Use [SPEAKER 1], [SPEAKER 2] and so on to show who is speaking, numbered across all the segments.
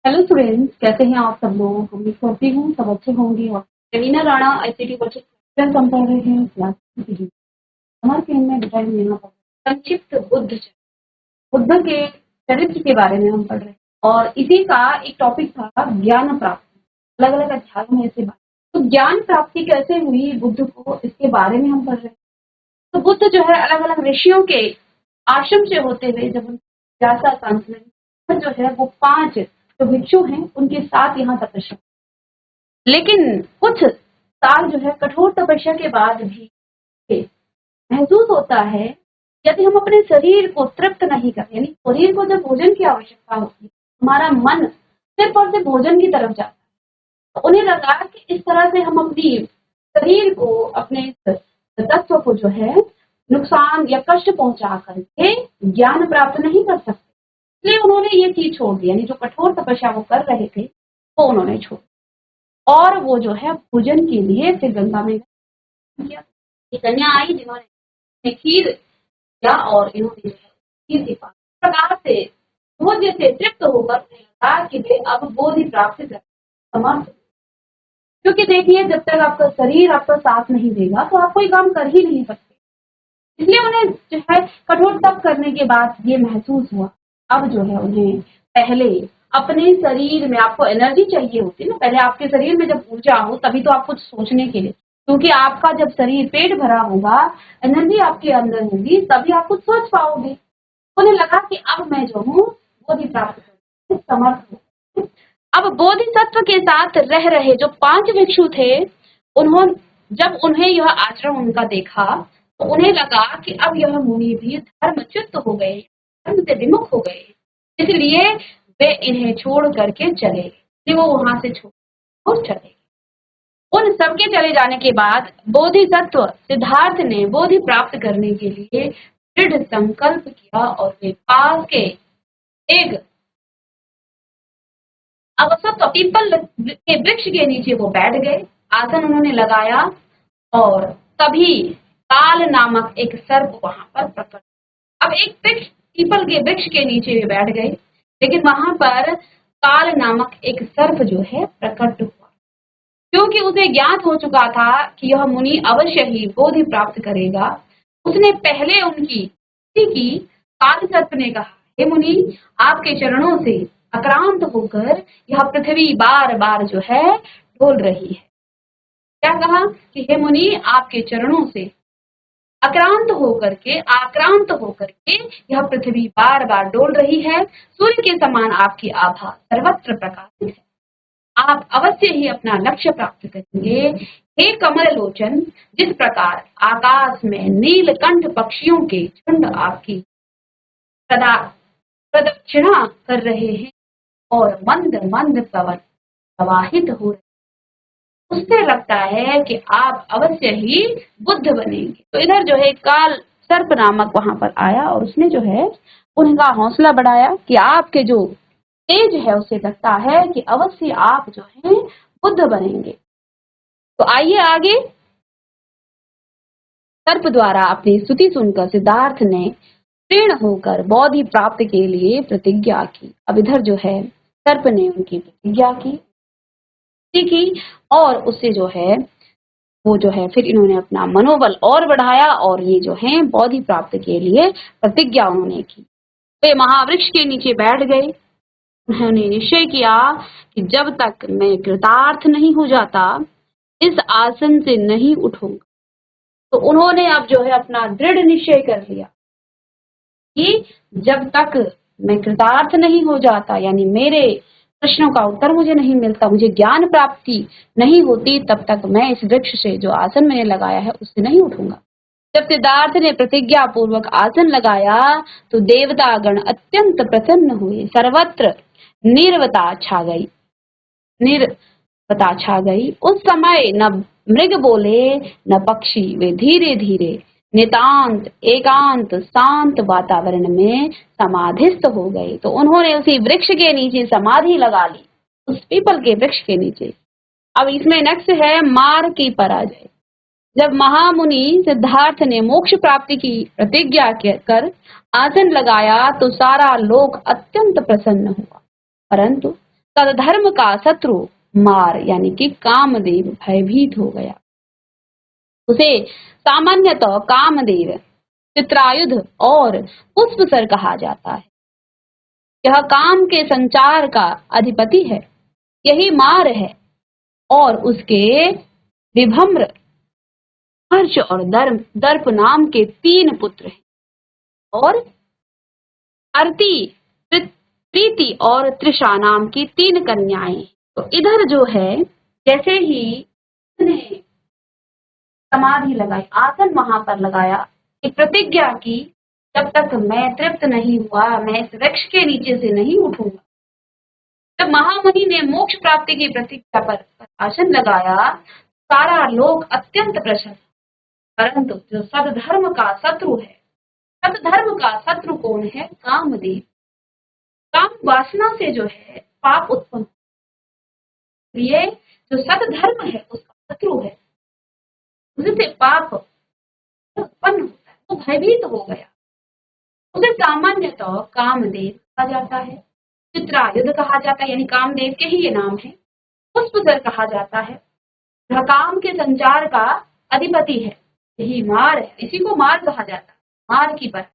[SPEAKER 1] Hello students, कैसे हैं आप सब लोग। उम्मीद करती हूँ सब अच्छे होंगे। और रवीना राणा आईसीटी बच्चे हम पढ़ रहे हैं क्लास हमारे केंद्र में बेटा यहाँ पर संक्षिप्त बुद्ध के चरित्र के बारे में हम पढ़ रहे हैं। और इसी का एक टॉपिक था ज्ञान प्राप्ति। अलग अलग अध्यायों में ऐसे बात, तो ज्ञान प्राप्ति कैसे हुई बुद्ध को, इसके बारे में हम पढ़ रहे हैं। तो बुद्ध जो है अलग अलग ऋषियों के आश्रम से होते हुए जब जिज्ञासा सांस्कृतिक जो है वो 5 जो भिक्षु हैं उनके साथ यहाँ तपस्या, लेकिन कुछ साल जो है कठोर तपस्या के बाद भी महसूस होता है यदि हम अपने शरीर को तृप्त नहीं करते, यानी शरीर को जब भोजन की आवश्यकता होती है हमारा मन सिर्फ और सिर्फ भोजन की तरफ जाता है। तो उन्हें लगा कि इस तरह से हम अपनी शरीर को, अपने तत्व को जो है नुकसान या कष्ट पहुंचा करके ज्ञान प्राप्त नहीं कर सकते। इसलिए उन्होंने ये चीज छोड़ दी, यानी जो कठोर तपस्या वो कर रहे थे वो उन्होंने छोड़, और वो जो है भोजन के लिए फिर गंगा में किया। कन्या आई जिन्होंने खीर किया और इन्होंने जो है खीर दी। प्रकार से भोज्य से तृप्त होकर कहा कि वे अब बोधि प्राप्त कर समर्थ। क्योंकि देखिए जब तक आपका शरीर आपका साथ नहीं देगा तो आप कोई काम कर ही नहीं सकते। इसलिए उन्हें जो है कठोर तप करने के बाद ये महसूस हुआ अब जो है उन्हें पहले अपने शरीर में, आपको एनर्जी चाहिए होती है ना, पहले आपके शरीर में जब ऊर्जा हो तभी तो आप कुछ सोचने के लिए, क्योंकि आपका जब शरीर पेट भरा होगा, एनर्जी आपके अंदर होगी, तभी आप कुछ सोच पाओगे। उन्हें लगा कि अब मैं जो हूँ बोधि प्राप्त करने समर्थ हूँ। अब बोधिसत्व के साथ रह रहे जो 5 भिक्षु थे, उन्होंने जब उन्हें यह आचरण उनका देखा तो उन्हें लगा कि अब यह मुनि भी धर्मच्युत हो गए, धर्म से विमुख हो गए, इसलिए वे इन्हें छोड़ करके चले गए। वो वहां से छोड़ चले गए। उन सबके चले जाने के बाद बोधिसत्व सिद्धार्थ ने बोधि प्राप्त करने के लिए दृढ़ संकल्प किया और वे पास के एक अवसत पीपल के वृक्ष के नीचे वो बैठ गए। आसन उन्होंने लगाया और तभी काल नामक एक सर्प वहां पर प्रकट। अब एक वृक्ष, पीपल के वृक्ष के नीचे वे बैठ गए, लेकिन वहां पर काल नामक एक सर्प जो है प्रकट हुआ। क्योंकि उसे ज्ञात हो चुका था कि यह मुनि अवश्य ही बोधि प्राप्त करेगा, उसने पहले उनकी की काल सर्प ने कहा, हे मुनि, आपके चरणों से आक्रांत होकर यह पृथ्वी बार बार जो है डोल रही है। क्या कहा कि हे मुनि, आपके चरणों से आक्रांत होकर के यह पृथ्वी बार बार डोल रही है। सूर्य के समान आपकी आभा सर्वत्र प्रकाशित है। आप अवश्य ही अपना लक्ष्य प्राप्त करेंगे। हे कमल लोचन, जिस प्रकार आकाश में नीलकंठ पक्षियों के झुंड आपकी प्रदक्षिणा कर रहे हैं और मंद मंद पवन प्रवाहित हो रहे, उससे लगता है कि आप अवश्य ही बुद्ध बनेंगे। तो इधर जो है काल सर्प नामक वहां पर आया और उसने जो है उनका हौसला बढ़ाया कि आपके जो तेज है उससे लगता है कि अवश्य आप जो है बुद्ध बनेंगे। तो आइए आगे। सर्प द्वारा अपनी स्तुति सुनकर सिद्धार्थ ने तीर्ण होकर बोधि प्राप्त के लिए प्रतिज्ञा की। अब इधर जो है सर्प ने उनकी प्रतिज्ञा की और उससे जो है वो जो है फिर इन्होंने अपना मनोबल और बढ़ाया और ये जो है बोधि प्राप्त के लिए प्रतिज्ञा उन्होंने की। वे महावृक्ष के नीचे बैठ गए। उन्होंने निश्चय किया कि जब तक मैं कृतार्थ नहीं हो जाता इस आसन से नहीं उठूंगा। तो उन्होंने अब जो है अपना दृढ़ निश्चय कर लिया कि जब तक मैं कृतार्थ नहीं हो जाता, यानी मेरे प्रश्नों का उत्तर मुझे नहीं मिलता, मुझे ज्ञान प्राप्ति नहीं होती, तब तक मैं इस वृक्ष से जो आसन मैंने लगाया है उससे नहीं उठूंगा। जब सिद्धार्थ ने प्रतिज्ञा पूर्वक आसन लगाया तो देवतागण अत्यंत प्रसन्न हुए। सर्वत्र निर्वता छा गई। उस समय न मृग बोले न पक्षी, वे धीरे धीरे नितांत एकांत शांत वातावरण में समाधिस्थ हो गए। तो उन्होंने उसी वृक्ष के नीचे समाधि लगा ली, उस पीपल के वृक्ष के नीचे। अब इसमें नेक्स्ट है मार की पराजय। जब महामुनि सिद्धार्थ ने मोक्ष प्राप्ति की प्रतिज्ञा कर आसन लगाया तो सारा लोक अत्यंत प्रसन्न हुआ, परंतु सदधर्म का शत्रु मार यानी कि कामदेव भयभीत हो गया। उसे सामान्यतः कामदेव, चित्रायुध और पुष्पसर कहा जाता है। यह काम के संचार का अधिपति है, यही मार है और उसके विभम्र, हर्ष और दर्प नाम के 3 पुत्र हैं और अर्ति, प्रीति और त्रिषा नाम की 3 कन्याएं। तो इधर जो है जैसे ही उसने समाधि लगाई, आसन वहां पर लगाया, एक प्रतिज्ञा की, जब तक मैं तृप्त नहीं हुआ मैं इस वृक्ष के नीचे से नहीं उठूंगा। जब महामुनि ने मोक्ष प्राप्ति की प्रतिज्ञा पर आसन लगाया, सारा लोक अत्यंत प्रसन्न। परंतु जो सदधर्म का शत्रु है, सदधर्म का शत्रु कौन है? कामदेव। काम वासना से जो है पाप उत्पन्न, ये जो सदधर्म है उसका शत्रु है, उससे पाप उत्पन्न होता है। वो भयभीत हो गया। उसे सामान्यतः कामदेव कहा जाता है, चित्रायुध कहा जाता है, यानी कामदेव के ही ये नाम है। पुष्पसर कहा जाता है, यह काम के संचार का अधिपति है, यही मार है, इसी को मार कहा जाता है, मार की पर।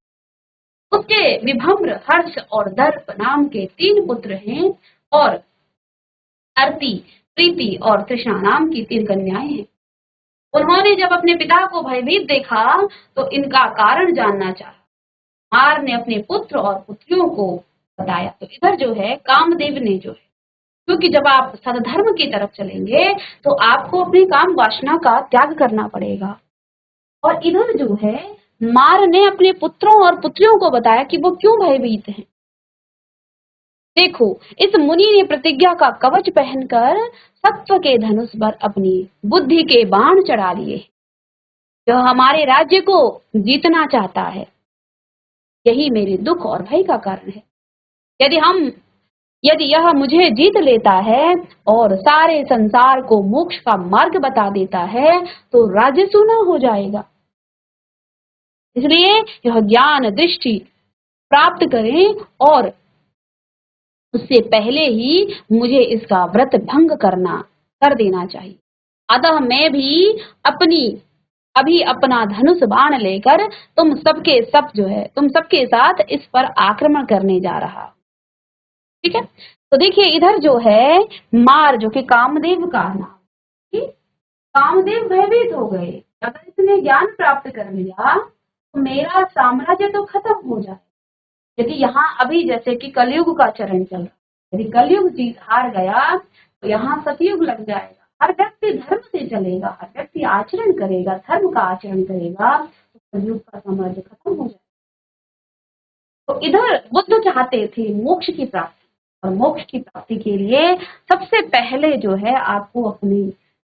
[SPEAKER 1] उसके विभम्र, हर्ष और दर्प नाम के 3 पुत्र हैं और अर्ति, प्रीति और तृष्णा नाम की 3 कन्याएं हैं। उन्होंने जब अपने पिता को भयभीत देखा तो इनका कारण जानना चाहा। मार ने अपने पुत्र और पुत्रियों को बताया। तो इधर जो है कामदेव ने जो है, क्योंकि जब आप सदधर्म की तरफ चलेंगे तो आपको अपनी काम वासना का त्याग करना पड़ेगा। और इधर जो है मार ने अपने पुत्रों और पुत्रियों को बताया कि वो क्यों भयभीत हैं। देखो, इस मुनि ने प्रतिज्ञा का कवच पहनकर सत्व के धनुष पर अपनी बुद्धि के बाण चढ़ा लिए, जो हमारे राज्य को जीतना चाहता है। यही मेरे दुख और भय का कारण है। यदि यह मुझे जीत लेता है और सारे संसार को मोक्ष का मार्ग बता देता है तो राज्य सूना हो जाएगा। इसलिए यह ज्ञान दृष्टि प्राप्त करें और उससे पहले ही मुझे इसका व्रत भंग कर देना चाहिए। अतः मैं भी अभी अपना धनुष बाण लेकर तुम सबके साथ इस पर आक्रमण करने जा रहा। ठीक है, तो देखिए इधर जो है मार, जो कि कामदेव का नाम, कामदेव भयभीत हो गए। अगर इसने ज्ञान प्राप्त कर लिया तो मेरा साम्राज्य तो खत्म हो जाए। यदि यहाँ अभी जैसे कि कलयुग का चरण चल रहा, यदि कलयुग जीत हार गया तो यहाँ सतयुग लग जाएगा। हर व्यक्ति धर्म से चलेगा, हर व्यक्ति आचरण करेगा, धर्म का आचरण करेगा, तो कलयुग का साम्राज्य खत्म हो जाएगा। तो इधर बुद्ध चाहते थे मोक्ष की प्राप्ति, और मोक्ष की प्राप्ति के लिए सबसे पहले जो है आपको अपनी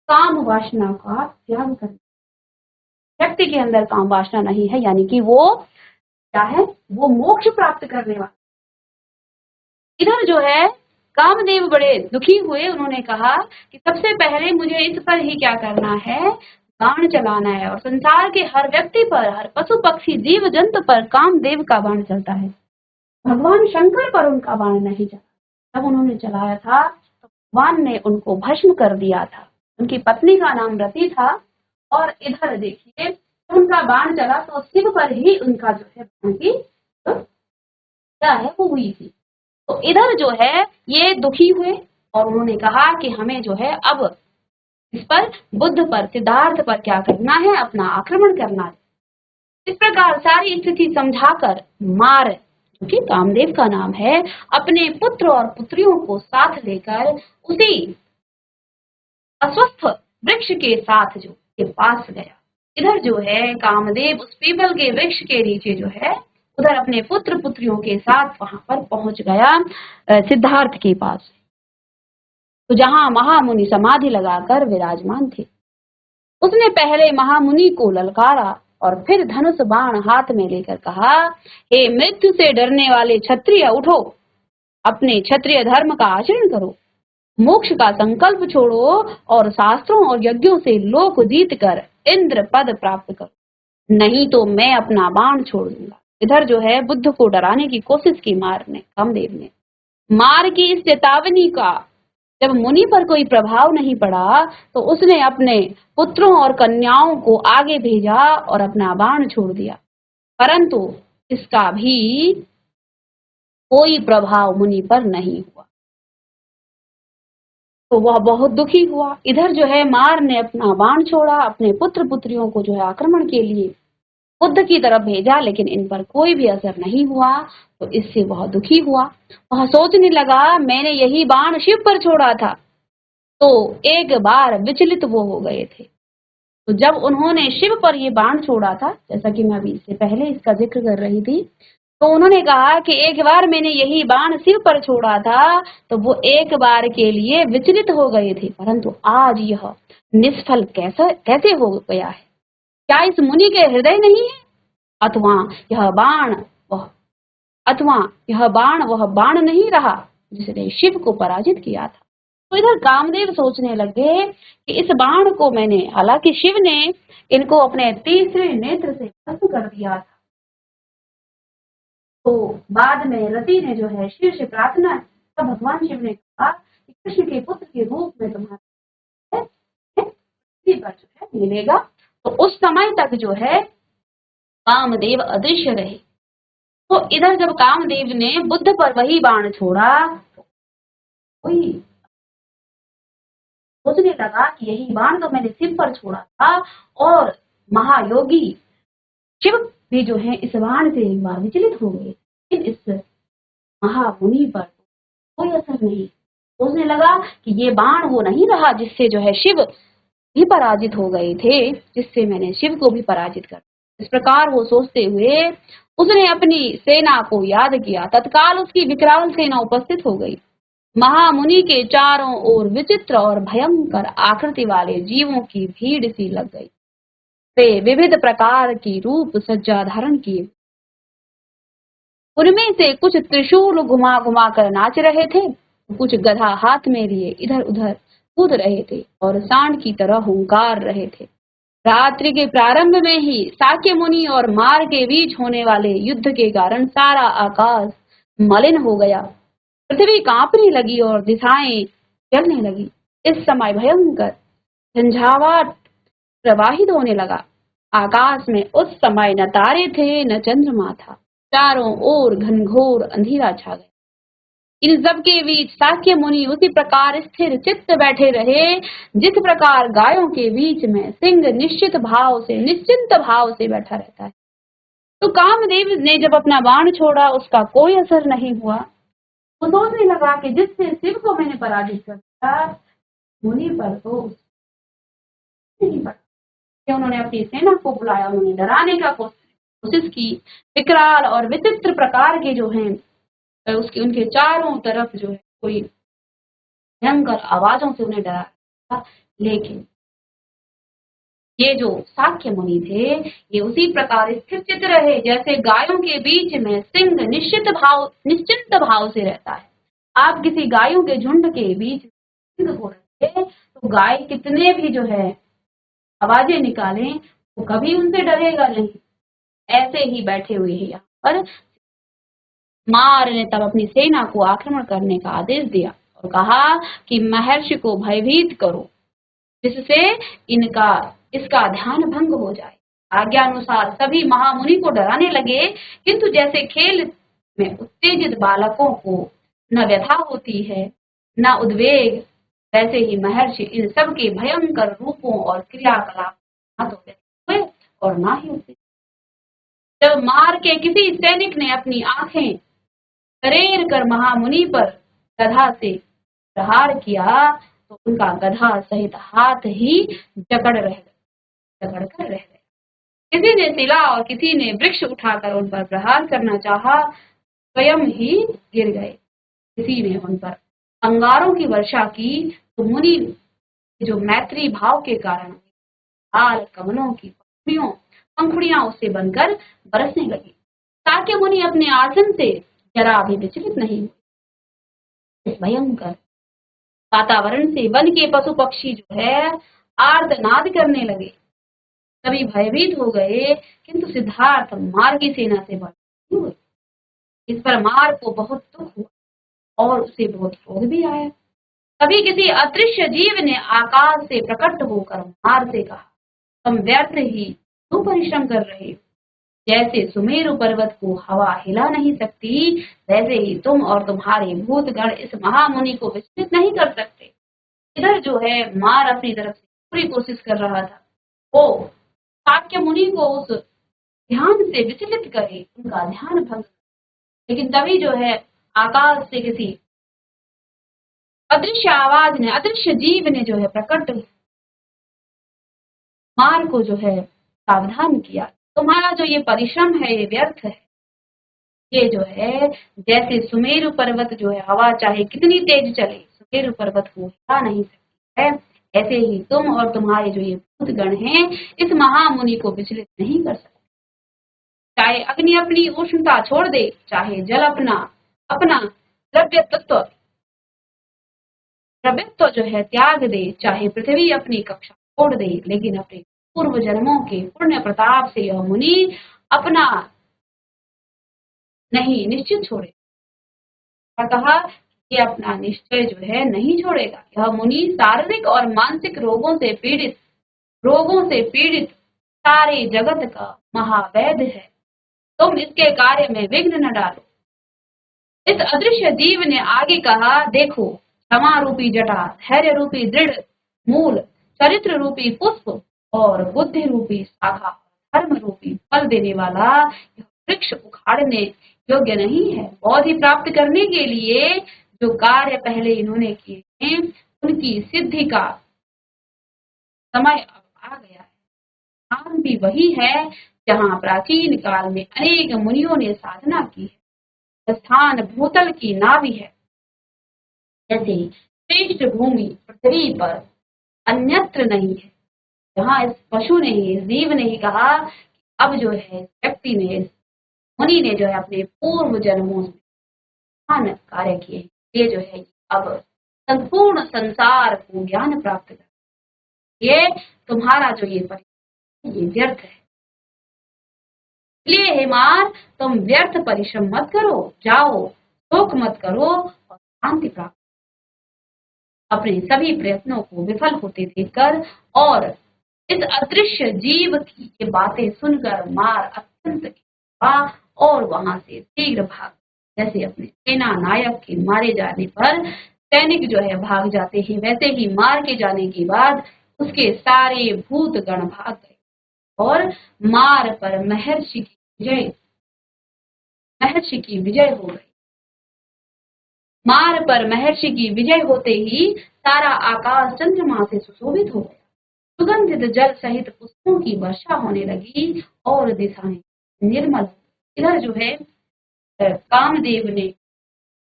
[SPEAKER 1] काम वासना का त्याग करना। व्यक्ति के अंदर काम वासना नहीं है, यानी कि वो क्या है? वो मोक्ष प्राप्त करने वाला। इधर जो है कामदेव बड़े दुखी हुए। उन्होंने कहा कि सबसे पहले मुझे इस पर ही क्या करना है? बाण चलाना है। और संसार के हर व्यक्ति पर, हर पशु पक्षी जीव जंतु पर कामदेव का बाण चलता है, भगवान शंकर पर उनका बाण नहीं चला। जब उन्होंने चलाया था तो भगवान ने उनको भस्म कर दिया था। उनकी पत्नी का नाम रति था। और इधर देखिए उनका बाण चला तो शिव पर ही उनका जो है बाण की क्या है वो हुई थी। तो इधर जो है ये दुखी हुए और उन्होंने कहा कि हमें जो है अब इस पर, बुद्ध पर, सिद्धार्थ पर क्या करना है? अपना आक्रमण करना है। इस प्रकार सारी स्थिति समझाकर मार, जो कि कामदेव का नाम है, अपने पुत्र और पुत्रियों को साथ लेकर उसी अस्वस्थ वृक्ष के साथ जो के पास गया। इधर जो है कामदेव उस पीपल के वृक्ष के नीचे जो है उधर अपने पुत्र पुत्रियों के साथ वहां पर पहुंच गया सिद्धार्थ के पास, तो जहां महामुनि समाधि लगाकर विराजमान थे। उसने पहले महामुनि को ललकारा और फिर धनुष बाण हाथ में लेकर कहा, हे मृत्यु से डरने वाले क्षत्रिय, उठो, अपने क्षत्रिय धर्म का आचरण करो, मोक्ष का संकल्प छोड़ो और शास्त्रों और यज्ञों से लोक जीत कर इंद्र पद प्राप्त करो, नहीं तो मैं अपना बाण छोड़ दूंगा। इधर जो है बुद्ध को डराने की कोशिश की कामदेव ने। मार की इस चेतावनी का जब मुनि पर कोई प्रभाव नहीं पड़ा तो उसने अपने पुत्रों और कन्याओं को आगे भेजा और अपना बाण छोड़ दिया, परंतु इसका भी कोई प्रभाव मुनि पर नहीं हुआ। तो वह बहुत दुखी हुआ। इधर जो है मार ने अपना बाण छोड़ा, अपने पुत्र पुत्रियों को जो है आक्रमण के लिए बुद्ध की तरफ भेजा, लेकिन इन पर कोई भी असर नहीं हुआ। तो इससे वह दुखी हुआ। वह सोचने लगा, मैंने यही बाण शिव पर छोड़ा था। तो एक बार विचलित वो हो गए थे। तो जब उन्होंने शिव पर ये बाण छोड़ा था, जैसा कि मैं अभी इससे पहले इसका जिक्र कर रही थी, तो उन्होंने कहा कि एक बार मैंने यही बाण शिव पर छोड़ा था, तो वो एक बार के लिए विचलित हो गए थे, परंतु आज यह निष्फल कैसे हो गया है? क्या इस मुनि के हृदय नहीं है? अथवा यह बाण वह अथवा यह बाण वह बाण नहीं रहा जिसने शिव को पराजित किया था। तो इधर कामदेव सोचने लगे कि इस बाण को मैंने, हालांकि शिव ने इनको अपने तीसरे नेत्र से भस्म कर दिया था, तो बाद में रति ने जो है शिव से प्रार्थना, तब भगवान शिव ने कहा कि कृष्ण के पुत्र के रूप में तुम्हारा पृथ्वी पर जो है मिलेगा। तो उस समय तक जो है कामदेव अदृश्य रहे। तो इधर जब कामदेव ने बुद्ध पर वही बाण छोड़ा, तो कोई सोचने लगा कि यही बाण तो मैंने शिव पर छोड़ा था, और महायोगी शिव भी जो है इस बाण से एक बार विचलित हो गए, लेकिन इस महामुनि पर कोई असर नहीं। सोचने लगा कि ये बाण वो नहीं रहा जिससे जो है शिव भी पराजित हो गए थे, जिससे मैंने शिव को भी पराजित कर। इस प्रकार वो सोचते हुए उसने अपनी सेना को याद किया। तत्काल उसकी विकराल सेना उपस्थित हो गई। महामुनि के चारों ओर विचित्र और भयंकर आकृति वाले जीवों की भीड़ सी लग गई। वे विविध प्रकार की रूप सज्जा धारण किए, उनमें से कुछ त्रिशूल घुमा घुमा कर नाच रहे थे, कुछ गधा हाथ में लिए इधर उधर कूद रहे थे और सांड की तरह हुंकार रहे थे। रात्रि के प्रारंभ में ही साक्य मुनि और मार के बीच होने वाले युद्ध के कारण सारा आकाश मलिन हो गया। पृथ्वी कांपने लगी और दिशाएं जलने लगी। इस समय भयंकर झंझावात प्रवाहित होने लगा। आकाश में उस समय न तारे थे न चंद्रमा था। चारों ओर घनघोर अंधेरा छा गया। इन सब के बीच साक्य मुनि उसी प्रकार स्थिर चित्त बैठे रहे, जिस प्रकार गायों के बीच में सिंह निश्चिंत भाव से बैठा रहता है। तो कामदेव ने जब अपना बाण छोड़ा, उसका कोई असर नहीं हुआ। वो सोचने लगा कि जिससे शिव को मैंने पराजित कर दिया, मुनि पर तो नहीं पड़ा। उन्होंने अपनी सेना को बुलाया, उन्होंने डराने का कोशिश की। विकराल और विचित्र प्रकार के जो हैं उसके उनके चारों तरफ जो है कोई भयंकर आवाजों से उन्हें डरा, लेकिन ये जो साक्य मुनि थे, ये उसी प्रकार स्थिर रहे जैसे गायों के बीच में सिंह निश्चिंत भाव से रहता है। आप किसी गायों के झुंड के बीच सिंह को रखे, तो गाय कितने भी जो है आवाजें निकालें, वो कभी उनसे डरेगा नहीं। ऐसे ही बैठे हुए हैं यहाँ पर। मार ने तब अपनी सेना को आक्रमण करने का आदेश दिया और कहा कि महर्षि को भयभीत करो, जिससे इसका ध्यान भंग हो जाए। आज्ञा अनुसार सभी महामुनि को डराने लगे, किंतु जैसे खेल में उत्तेजित बालकों को न व्यथा होती है न उद्वेग, वैसे ही महर्षि इन सब के भयंकर रूपों और क्रियाकलाप न तो व्यथित हुए और न ही उत्तेजित। जब मार के किसी सैनिक ने अपनी आंखें तरेर कर महामुनि पर गधा से प्रहार किया, तो उनका गधा सहित हाथ ही जकड़ कर रह गए। किसी ने शिला और किसी ने वृक्ष उठाकर उन पर प्रहार करना चाहा, स्वयं ही गिर गए। किसी ने उन पर अंगारों की वर्षा की, तो मुनि जो मैत्री भाव के कारण लाल कमलों की पंखुड़ियां उससे बनकर बरसने लगी। साक्य मुनि अपने आसन से जरा भी विचलित नहीं हुए। भयंकर वातावरण से वन के पशु पक्षी जो है आर्तनाद करने लगे। सभी भयभीत हो गए, किंतु सिद्धार्थ मार की सेना से बच हुए। इस पर मार को बहुत दुख हुआ। और उसे बहुत क्रोध भी आया। कभी किसी अदृश्य जीव ने आकाश से प्रकट होकर मार से कहा, तुम व्यर्थ ही क्यों परिश्रम कर रहे हो? जैसे सुमेरु पर्वत को हवा हिला नहीं सकती, वैसे ही तुम और तुम्हारे भूतगण इस महामुनि को विचलित नहीं कर सकते। इधर जो है मार अपनी तरफ से पूरी कोशिश कर रहा था वो शाक्य मुनि को उस ध्यान से विचलित करे, उनका ध्यान भंग। लेकिन तभी जो है आकाश से किसी अदृश्य आवाज ने, अदृश्य जीव ने जो है प्रकट मार को जो है सावधान किया, तुम्हारा जो ये परिश्रम है ये व्यर्थ है। ये जो है जैसे सुमेरु पर्वत जो है हवा चाहे कितनी तेज चले सुमेरु पर्वत को हिला नहीं सकती है, ऐसे ही तुम और तुम्हारे जो ये भूतगण हैं इस महामुनि को विचलित नहीं कर सकते। चाहे अग्नि अपनी उष्णता छोड़ दे, चाहे जल अपना अपना द्रव्यत्व द्रव्यत्व जो है त्याग दे, चाहे पृथ्वी अपनी कक्षा छोड़ दे, लेकिन अपने पूर्व जन्मों के पुण्य प्रताप से यह मुनि अपना नहीं निश्चित छोड़े। कहा कि अपना निश्चय जो है नहीं छोड़ेगा। यह मुनि शारीरिक और मानसिक रोगों से पीड़ित सारे जगत का महावैद्य है। तुम इसके कार्य में विघ्न न डालो। इस अदृश्य जीव ने आगे कहा, देखो क्षमा रूपी जटा, धैर्य रूपी दृढ़ मूल, चरित्र रूपी पुष्प और बुद्धि रूपी शाखा, धर्म रूपी फल देने वाला यह वृक्ष उखाड़ने योग्य नहीं है। बोधि प्राप्त करने के लिए जो कार्य पहले इन्होंने किए हैं उनकी सिद्धि का समय अब आ गया है। स्थान भी वही है जहाँ प्राचीन काल में अनेक मुनियों ने साधना की है। स्थान भूतल की नाभि है। जैसे श्रेष्ठ भूमि पृथ्वी पर अन्यत्र नहीं है। जहाँ इस पशु ने ही, इस जीव ने ही कहा अब जो है व्यक्ति ने, मुनि ने जो है अपने पूर्व जन्मों में महान कार्य किए, ये जो है अब संपूर्ण संसार को ज्ञान प्राप्त कर, ये तुम्हारा जो ये परिश्रम ये व्यर्थ है। इसलिए हे मार, तुम व्यर्थ परिश्रम मत करो, जाओ शोक मत करो और शांति प्राप्त। अपने सभी प्रयत्नों को विफल होते देखकर और इस अदृश्य जीव की ये बातें सुनकर मार अत्यंत हुआ और वहां से शीघ्र भाग। जैसे अपने सेना नायक के मारे जाने पर सैनिक जो है भाग जाते हैं, वैसे ही मार के जाने के बाद उसके सारे भूतगण भाग गए और मार पर महर्षि की विजय हो गई। मार पर महर्षि की विजय होते ही सारा आकाश चंद्रमा से सुशोभित हो गया। सुगंधित जल सहित पुष्पों की वर्षा होने लगी और दिशाएं निर्मल। इधर जो है कामदेव ने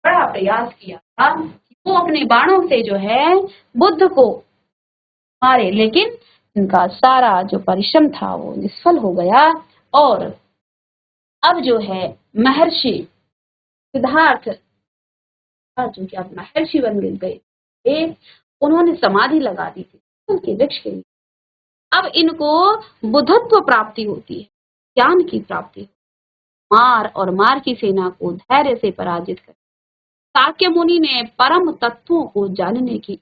[SPEAKER 1] बड़ा प्रयास किया था कि वो अपने बाणों से जो है बुद्ध को मारे, लेकिन इनका सारा जो परिश्रम था वो निष्फल हो गया। और अब जो है महर्षि सिद्धार्थ जो कि अब महर्षि बन गए, उन्होंने समाधि लगा दी थी उनके वृक्ष के लिए। अब इनको बुद्धत्व प्राप्ति होती है, ज्ञान की प्राप्ति। मार और मार की सेना को धैर्य से पराजित कर शाक्य मुनि ने परम तत्वों को जानने की।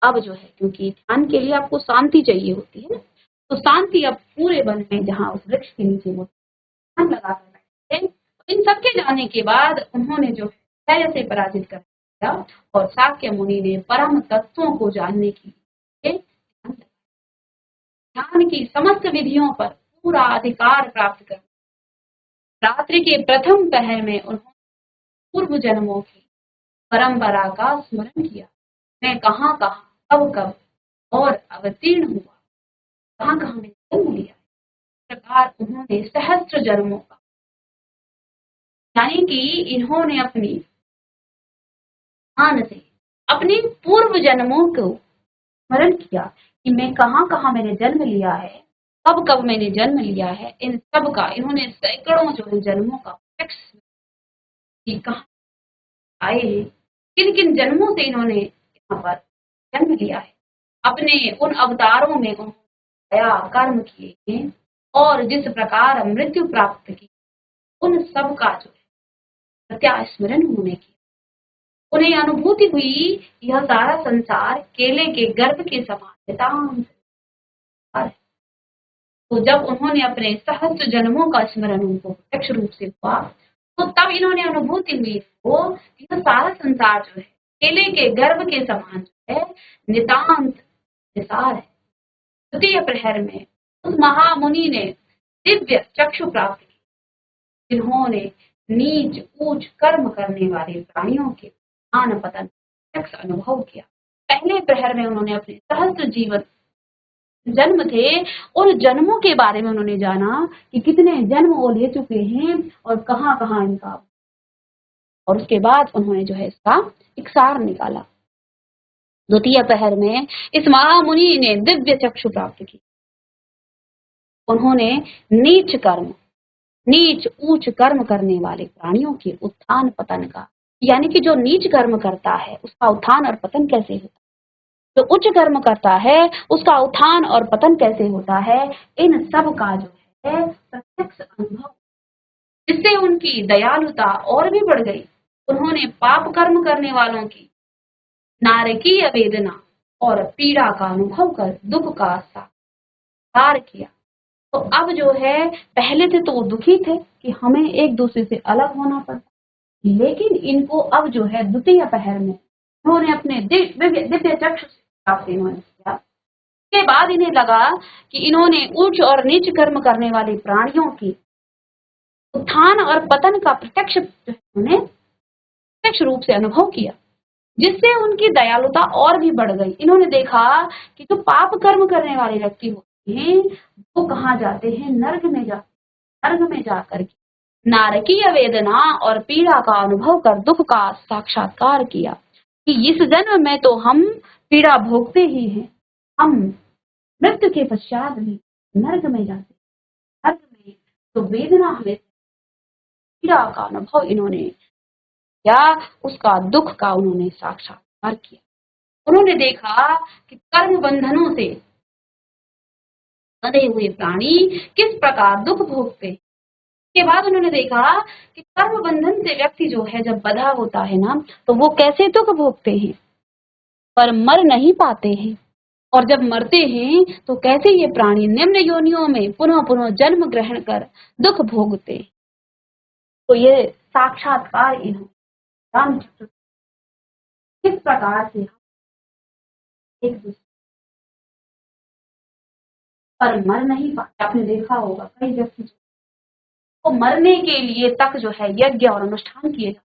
[SPEAKER 1] अब जो है क्योंकि ध्यान के लिए आपको शांति चाहिए होती है, तो शांति अब पूरे वन में जहाँ उस वृक्ष के नीचे वो ध्यान लगा कर बैठे थे। इन सबके जाने के बाद उन्होंने जो धैर्य से पराजित कर दिया और शाक्य मुनि ने परम तत्वों को जानने की ध्यान की समस्त विधियों पर पूरा अधिकार प्राप्त कर रात्रि के प्रथम पहर में उन्होंने पूर्व जन्मों की परंपरा का स्मरण किया। मैं कहाँ कहाँ कब कब और अवतीर्ण हुआ, कहाँ कहाँ मैंने जन्म लिया। इस प्रकार उन्होंने सहस्त्र जन्मों का, यानी कि इन्होंने अपनी ध्यान से अपने पूर्व जन्मों को स्मरण किया कि मैं कहाँ कहाँ मैंने जन्म लिया है, कब कब मैंने जन्म लिया है। इन सब का इन्होंने सैकड़ों जो है जन्मों का कहाँ आए हैं, किन किन जन्मों से इन्होंने यहाँ पर जन्म लिया है, अपने उन अवतारों में उन्होंने दया कर्म किए हैं और जिस प्रकार मृत्यु प्राप्त की, उन सब का जो प्रत्यास्मरण उन्होंने किया। उन्हें अनुभूति हुई यह सारा संसार केले के गर्भ के समान नितांत है। तो जब उन्होंने अपने सहस्त्र जन्मों का स्मरण उनको प्रत्यक्ष रूप से हुआ, तो तब इन्होंने अनुभूति हुई वो यह सारा संसार जो है केले के गर्भ के समान जो है नितांत निसार है। द्वितीय प्रहर में उस महामुनि ने दिव्य चक्षु प्राप्त की, जिन्होंने नीच ऊंच कर्म करने वाले प्राणियों के उत्थान पतन प्रत्यक्ष अनुभव किया। पहले प्रहर में उन्होंने अपने सहस्त्र जीवन जन्म थे, उन जन्मों के बारे में उन्होंने जाना कि कितने जन्म वो ले चुके हैं और कहाँ कहाँ इनका, और उसके बाद उन्होंने जो है इसका एक सार निकाला। द्वितीय प्रहर में इस महामुनि ने दिव्य चक्षु प्राप्त की। उन्होंने नीच ऊंच कर्म करने वाले प्राणियों के उत्थान पतन का, यानी कि जो नीच कर्म करता है उसका उत्थान और पतन कैसे होता है, जो उच्च कर्म करता है उसका उत्थान और पतन कैसे होता है, इन सब का जो है प्रत्यक्ष अनुभव, जिससे उनकी दयालुता और भी बढ़ गई। उन्होंने पाप कर्म करने वालों की नारकीय वेदना और पीड़ा का अनुभव कर दुख का साकार किया। तो अब जो है, पहले से तो वो दुखी थे कि हमें एक दूसरे से अलग होना पड़ता, लेकिन इनको अब जो है द्वितीय प्रहर में उन्होंने अपने दिव्य चक्षु से प्राप्त इन्होंने किया। के बाद इन्हें लगा कि इन्होंने उच्च और नीच कर्म करने वाले प्राणियों की उत्थान और पतन का प्रत्यक्ष रूप से अनुभव किया, जिससे उनकी दयालुता और भी बढ़ गई। इन्होंने देखा कि जो पाप कर्म करने वाले व्यक्ति होते हैं वो कहाँ जाते हैं, नर्क में जाकर के नारकीय वेदना और पीड़ा का अनुभव कर दुख का साक्षात्कार किया कि इस जन्म में तो हम पीड़ा भोगते ही हैं, हम मृत्यु के पश्चात भी नर्क में जाते हैं। नर्क में तो वेदना हमें, पीड़ा का अनुभव इन्होंने या उसका दुख का उन्होंने साक्षात्कार किया। उन्होंने देखा कि कर्म बंधनों से बंधे हुए प्राणी किस प्रकार दुख भोगते। के बाद उन्होंने देखा कि कर्म बंधन से व्यक्ति जो है जब बंधा होता है ना, तो वो कैसे दुख भोगते हैं, पर मर नहीं पाते हैं, और जब मरते हैं तो कैसे ये प्राणी निम्न योनियों में पुनः पुनः जन्म ग्रहण कर दुख भोगते। तो ये साक्षात्कार इन्होंने किस प्रकार से एक दूसरे पर मर नहीं पाते। आपने देखा होगा कई व्यक्ति तो मरने के लिए तक जो है यज्ञ और अनुष्ठान किए जाते,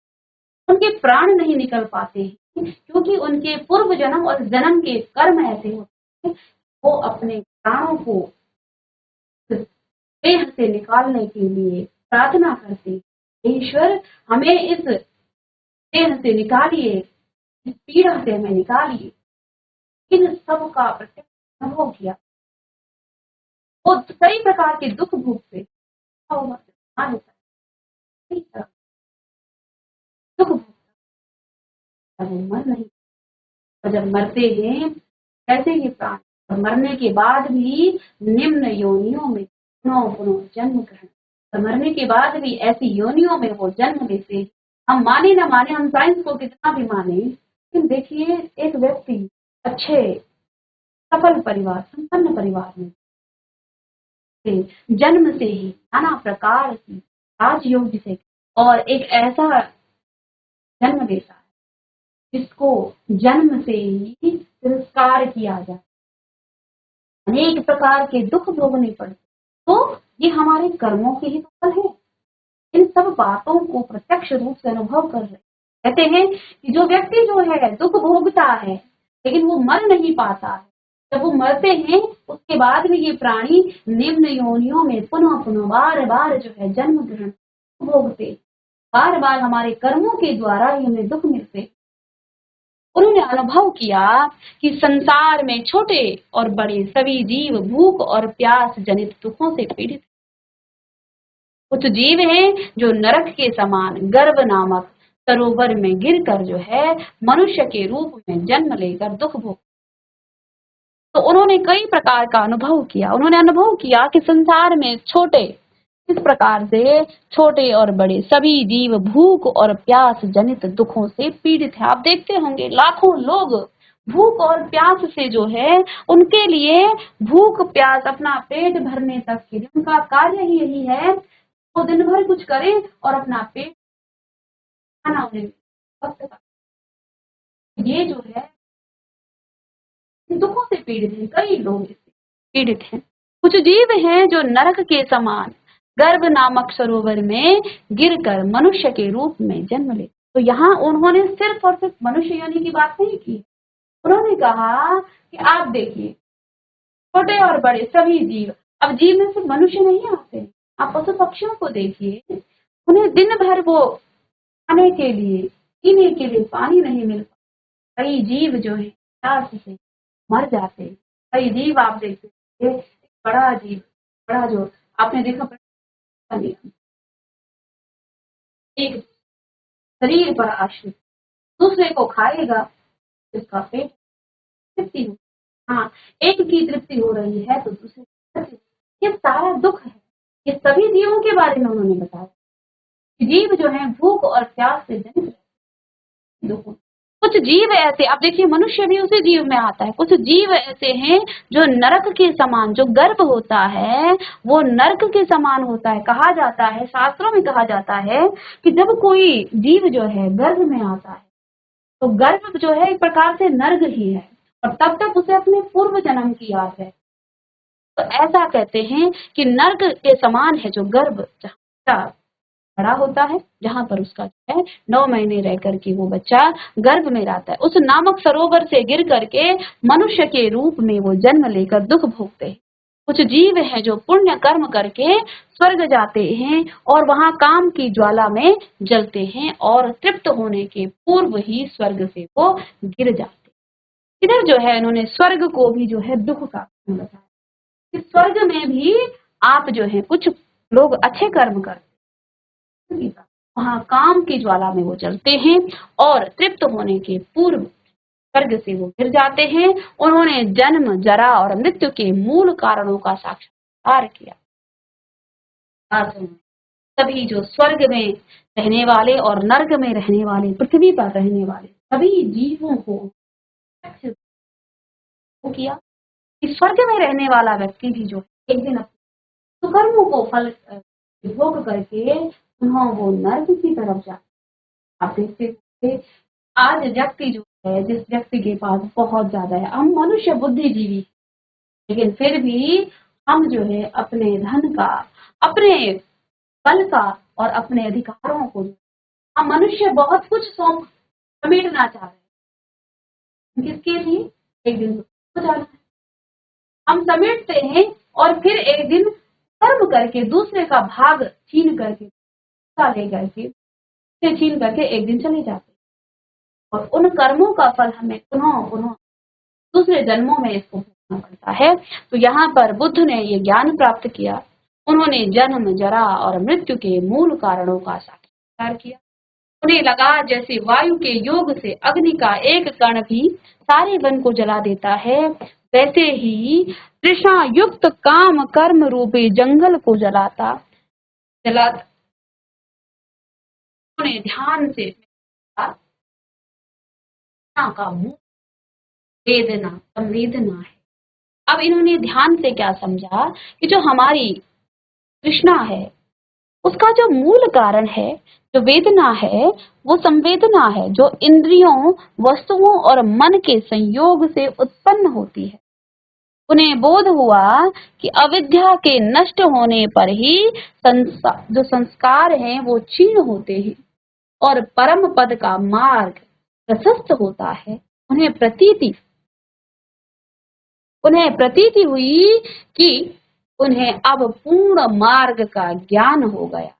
[SPEAKER 1] उनके प्राण नहीं निकल पाते हैं, क्योंकि उनके पूर्व जन्म और जन्म के कर्म ऐसे होते हैं, वो अपने प्राणों को देह से निकालने के लिए प्रार्थना करते, ईश्वर हमें इस देह से निकालिए, इस पीड़ा से हमें निकालिए। इन सब का प्रत्यक्ष अनुभव किया। वो कई प्रकार के दुख भोगते होता है, दुख भोगता, मर नहीं। और जब मरते हैं कैसे ये प्राण, और मरने के बाद भी निम्न योनियों में पुनः पुनः जन्म ग्रहण, और मरने के बाद भी ऐसी योनियों में वो जन्म लेते। हम माने न माने, हम साइंस को कितना भी माने, लेकिन देखिए एक व्यक्ति अच्छे सफल परिवार, संपन्न परिवार में जन्म से ही नाना प्रकार की राजयोग से और एक ऐसा जन्म लेता है जिसको जन्म से ही तिरस्कार किया जाए, अनेक प्रकार के दुख भोगने पड़ते, तो ये हमारे कर्मों के ही फल है। इन सब बातों को प्रत्यक्ष रूप से अनुभव कर रहे, कहते हैं कि जो व्यक्ति जो है दुख भोगता है लेकिन वो मर नहीं पाता है, जब वो मरते हैं उसके बाद भी ये प्राणी निम्न योनियों में पुनः पुनः बार बार जो है जन्म ग्रहण भोगते, बार बार हमारे कर्मों के द्वारा ही हमें दुख मिलते। उन्होंने अनुभव किया कि संसार में छोटे और बड़े सभी जीव भूख और प्यास जनित दुखों से पीड़ित। कुछ जीव हैं जो नरक के समान गर्भ नामक सरोवर में गिरकर जो है मनुष्य के रूप में जन्म लेकर दुख भोग। तो उन्होंने कई प्रकार का अनुभव किया। उन्होंने अनुभव किया कि संसार में छोटे इस प्रकार से छोटे और बड़े सभी जीव भूख और प्यास जनित दुखों से पीड़ित हैं। आप देखते होंगे लाखों लोग भूख और प्यास से जो है उनके लिए भूख प्यास अपना पेट भरने तक के लिए उनका कार्य ही यही है, वो दिन भर कुछ करें और अपना पेट खाना उन्हें ये जो है दुखों से पीड़ित हैं। कई लोग इससे पीड़ित हैं। कुछ जीव हैं जो नरक के समान गर्भ नामक सरोवर में गिरकर मनुष्य के रूप में जन्म ले। तो यहाँ उन्होंने सिर्फ और सिर्फ मनुष्य योनि की बात नहीं की, उन्होंने कहा कि आप देखिए छोटे और बड़े सभी जीव, अब जीव में सिर्फ मनुष्य नहीं आते, आप पशु पक्षियों को देखिए, उन्हें दिन भर वो खाने के लिए पीने के लिए पानी नहीं मिल पाता। कई जीव जो है प्यास से मर जाते हैं। कई जीव आप देखते हैं बड़ा जीव, बड़ा जो आपने देखा एक शरीर पर आश्रित दूसरे को खाएगा, इसका पेट तृप्ति हो। हाँ, एक की तृप्ति हो रही है तो दूसरे की तृप्ति। ये सारा दुख है। ये सभी जीवों के बारे में उन्होंने बताया। जीव जो है भूख और प्यास से जनित दुख। कुछ जीव ऐसे, आप देखिए मनुष्य भी उसी जीव में आता है। कुछ जीव ऐसे हैं जो नरक के समान, जो गर्भ होता है वो नरक के समान होता है। कहा जाता है, शास्त्रों में कहा जाता है कि जब कोई जीव जो है गर्भ में आता है तो गर्भ जो है एक प्रकार से नर्क ही है और तब तक उसे अपने पूर्व जन्म की याद है। तो ऐसा कहते हैं कि नर्क के समान है जो गर्भ बड़ा होता है, जहां पर उसका जो है 9 महीने रह करके वो बच्चा गर्भ में रहता है। उस नामक सरोवर से गिर करके मनुष्य के रूप में वो जन्म लेकर दुख भोगते हैं। कुछ जीव हैं जो पुण्य कर्म करके स्वर्ग जाते हैं और वहां काम की ज्वाला में जलते हैं और तृप्त होने के पूर्व ही स्वर्ग से वो गिर जाते हैं। इधर जो है इन्होंने स्वर्ग को भी जो है दुख का बताया कि स्वर्ग में भी आप जो है कुछ लोग अच्छे कर्म करते, वहां काम की ज्वाला में वो जलते हैं और तृप्त होने के पूर्व स्वर्ग से वो गिर जाते हैं। उन्होंने जन्म जरा और मृत्यु के मूल कारणों का साक्षात्कार किया। सभी जो स्वर्ग में रहने वाले और नर्क में रहने वाले, पृथ्वी पर रहने वाले सभी जीवों को किया कि स्वर्ग में रहने वाला व्यक्ति भी जो एक दिन अपने कर्मों को फल भोग करके वो नर्क की तरफ जाते। आप देखते थे आज व्यक्ति जो है, जिस व्यक्ति के पास बहुत ज्यादा है, हम मनुष्य बुद्धिजीवी, लेकिन फिर भी हम जो है अपने धन का, अपने बल का और अपने अधिकारों को हम मनुष्य बहुत कुछ समेटना चाह रहे हैं। किसके लिए? एक दिन तो जाना है, हम समेटते हैं और फिर एक दिन कर्म करके दूसरे का भाग छीन करके ले करके छीन करके एक दिन चले जाते हैं और उन कर्मों का फल हमें पुनः पुनः दूसरे जन्मों में इसको भोगना पड़ता है। तो यहाँ पर बुद्ध ने ये ज्ञान प्राप्त किया। उन्होंने जन्म जरा और मृत्यु के मूल कारणों का साक्षात्कार किया। उन्हें लगा जैसे वायु के योग से अग्नि का एक कण भी सारे वन को जला देता है, वैसे ही तृष्णा युक्त काम कर्म रूपी जंगल को जलाता उन्हें ध्यान से का मूल वेदना संवेदना है। अब इन्होंने ध्यान से क्या समझा कि जो हमारी तृष्णा है उसका जो मूल कारण है, जो वेदना है वो संवेदना है, जो इंद्रियों, वस्तुओं और मन के संयोग से उत्पन्न होती है। उन्हें बोध हुआ कि अविद्या के नष्ट होने पर ही जो संस्कार हैं वो क्षीण होते हैं और परम पद का मार्ग प्रशस्त होता है। उन्हें प्रतीति हुई कि उन्हें अब पूर्ण मार्ग का ज्ञान हो गया।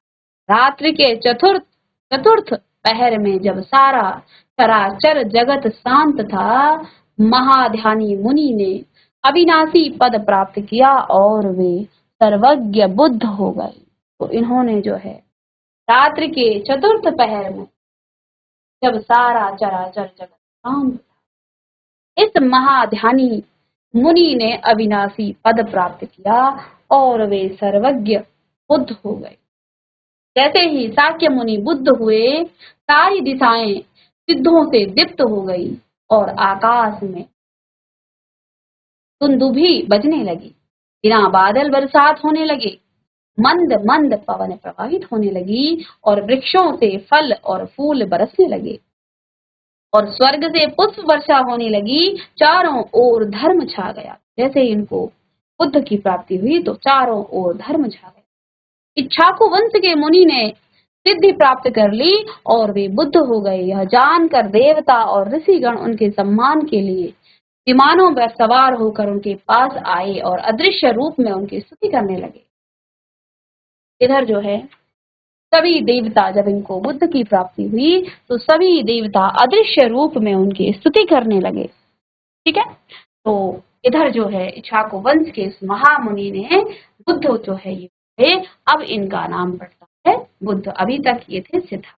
[SPEAKER 1] रात्रि के चतुर्थ पहर में जब सारा चराचर जगत शांत था, महाध्यानी मुनि ने अविनाशी पद प्राप्त किया और वे सर्वज्ञ बुद्ध हो गए। तो इन्होंने जो है रात्रि के चतुर्थ पहर में जब सारा चराचर जगत शांत था, इस महाध्यानी मुनि ने अविनाशी पद प्राप्त किया और वे सर्वज्ञ बुद्ध हो गए। जैसे ही शाक्य मुनि बुद्ध हुए, सारी दिशाएं सिद्धों से दीप्त हो गई और आकाश में दुंदुभी बजने लगी, बिना बादल बरसात होने लगे, मंद मंद पवन प्रवाहित होने लगी और वृक्षों से फल और फूल बरसने लगे और स्वर्ग से पुष्प वर्षा होने लगी। चारों ओर धर्म छा गया। जैसे इनको बुद्ध की प्राप्ति हुई तो चारों ओर धर्म छा गया। इक्ष्वाकु वंश के मुनि ने सिद्धि प्राप्त कर ली और वे बुद्ध हो गए। यह जानकर देवता और ऋषिगण उनके सम्मान के लिए विमानों पर सवार होकर उनके पास आए और अदृश्य रूप में उनकी स्तुति करने लगे। इधर जो है सभी देवता, जब इनको बुद्ध की प्राप्ति हुई तो सभी देवता अदृश्य रूप में उनकी स्तुति करने लगे। ठीक है, तो इधर जो है इक्ष्वाकु वंश के इस महामुनि ने बुद्ध जो है ये अब इनका नाम पड़ता है बुद्ध। अभी तक ये थे सिद्धार्थ।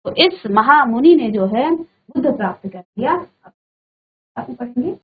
[SPEAKER 1] तो इस महामुनि ने जो है बुद्ध प्राप्त कर लिया। अब पढ़ेंगे